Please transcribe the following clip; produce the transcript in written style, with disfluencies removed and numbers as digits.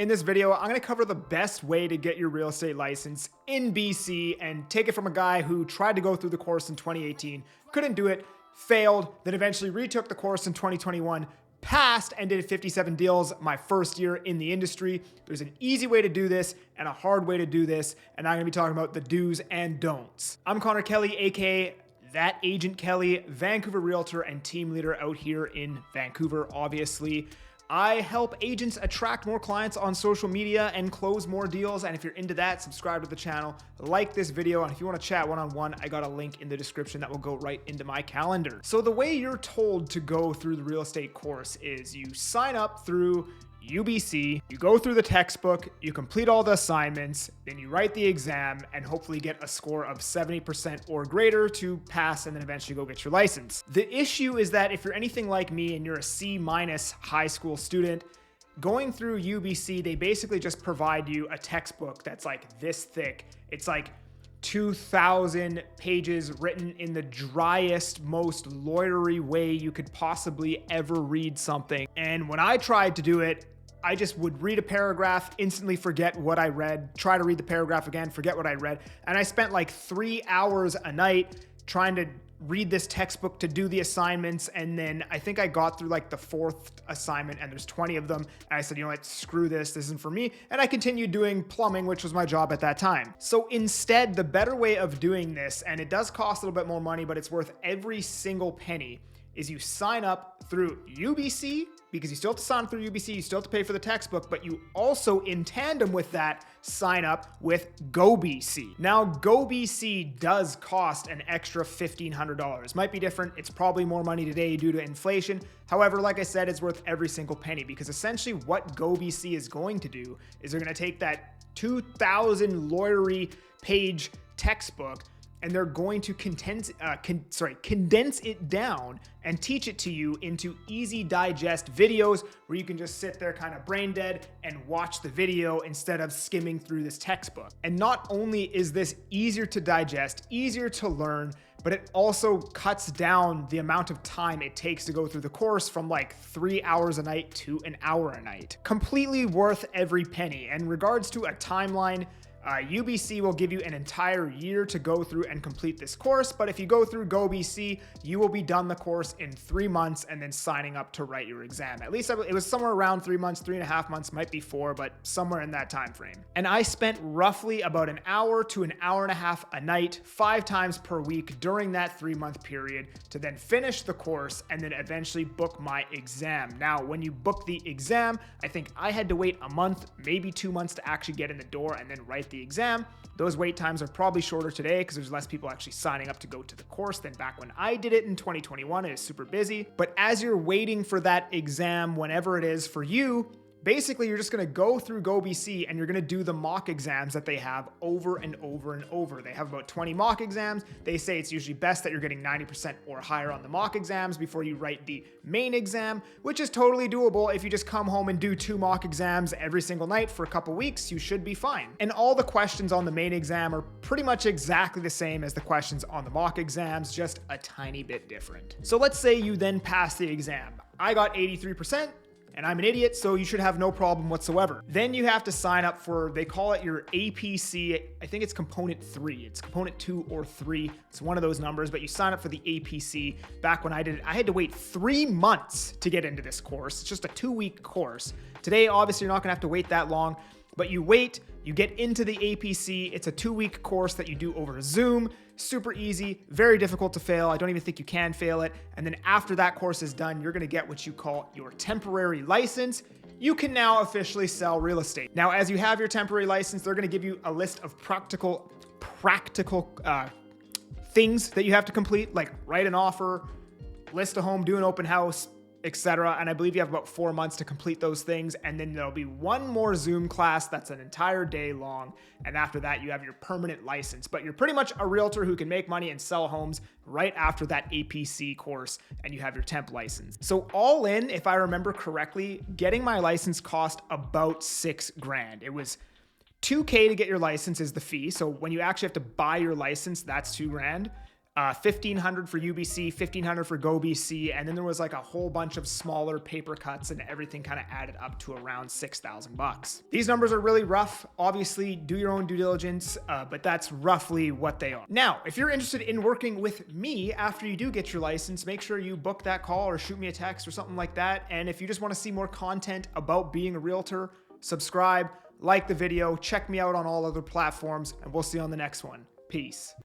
In this video, I'm going to cover the best way to get your real estate license in BC and take it from a guy who tried to go through the course in 2018, couldn't do it, failed, then eventually retook the course in 2021, passed and did 57 deals my first year in the industry. There's an easy way to do this and a hard way to do this, and I'm going to be talking about the do's and don'ts. I'm Connor Kelly, aka That Agent Kelly, Vancouver realtor and team leader out here in Vancouver, obviously. I help agents attract more clients on social media and close more deals. And if you're into that, subscribe to the channel, like this video. And if you want to chat one-on-one, I got a link in the description that will go right into my calendar. So the way you're told to go through the real estate course is you sign up through UBC, you go through the textbook, you complete all the assignments, then you write the exam and hopefully get a score of 70% or greater to pass and then eventually go get your license. The issue is that if you're anything like me and you're a C- high school student, going through UBC, they basically just provide you a textbook that's like this thick. It's like 2,000 pages written in the driest, most lawyery way you could possibly ever read something. And when I tried to do it, I just would read a paragraph, instantly forget what I read, try to read the paragraph again, forget what I read. And I spent like 3 hours a night trying to read this textbook to do the assignments. And then I think I got through like the 4th assignment and there's 20 of them. And I said, you know what, screw this isn't for me. And I continued doing plumbing, which was my job at that time. So instead, the better way of doing this, and it does cost a little bit more money, but it's worth every single penny, is you sign up through UBC, because you still have to sign up through UBC, you still have to pay for the textbook, but you also, in tandem with that, sign up with GOBC. Now, GOBC does cost an extra $1,500. Might be different. It's probably more money today due to inflation. However, like I said, it's worth every single penny, because essentially what GOBC is going to do is they're going to take that 2,000 lawyery page textbook and they're going to condense it down and teach it to you into easy digest videos where you can just sit there kind of brain dead and watch the video instead of skimming through this textbook. And not only is this easier to digest, easier to learn, but it also cuts down the amount of time it takes to go through the course from like 3 hours a night to an hour a night. Completely worth every penny. And in regards to a timeline, UBC will give you an entire year to go through and complete this course, but if you go through GOBC, you will be done the course in 3 months and then signing up to write your exam. At least it was somewhere around 3 months, 3.5 months, might be 4, but somewhere in that time frame. And I spent roughly about an hour to an hour and a half a night, 5 times per week during that 3-month period to then finish the course and then eventually book my exam. Now, when you book the exam, I think I had to wait a month, maybe 2 months to actually get in the door and then write the exam. Those wait times are probably shorter today because there's less people actually signing up to go to the course than back when I did it in 2021. It is super busy. But as you're waiting for that exam, whenever it is for you, basically, you're just going to go through GOBC and you're going to do the mock exams that they have over and over and over. They have about 20 mock exams. They say it's usually best that you're getting 90% or higher on the mock exams before you write the main exam, which is totally doable. If you just come home and do 2 mock exams every single night for a couple weeks, you should be fine. And all the questions on the main exam are pretty much exactly the same as the questions on the mock exams, just a tiny bit different. So let's say you then pass the exam. I got 83%. And I'm an idiot, so you should have no problem whatsoever. Then you have to sign up for, they call it your APC. I think it's component 3. It's component 2 or 3. It's one of those numbers, but you sign up for the APC. Back when I did it, I had to wait 3 months to get into this course. It's just a 2-week course. Today, obviously, you're not gonna have to wait that long, but you wait, you get into the APC. It's a 2-week course that you do over Zoom. Super easy, very difficult to fail. I don't even think you can fail it. And then after that course is done, you're gonna get what you call your temporary license. You can now officially sell real estate. Now, as you have your temporary license, they're gonna give you a list of practical things that you have to complete, like write an offer, list a home, do an open house, etc. And I believe you have about 4 months to complete those things. And then there'll be one more Zoom class that's an entire day long. And after that, you have your permanent license. But you're pretty much a realtor who can make money and sell homes right after that APC course, and you have your temp license. So all in, if I remember correctly, getting my license cost about $6,000. It was $2,000 to get your license is the fee. So when you actually have to buy your license, that's $2,000. $1,500 for UBC, $1,500 for GOBC, and then there was like a whole bunch of smaller paper cuts, and everything kind of added up to around $6,000. These numbers are really rough. Obviously, do your own due diligence, but that's roughly what they are. Now, if you're interested in working with me after you do get your license, make sure you book that call or shoot me a text or something like that. And if you just want to see more content about being a realtor, subscribe, like the video, check me out on all other platforms, and we'll see you on the next one. Peace.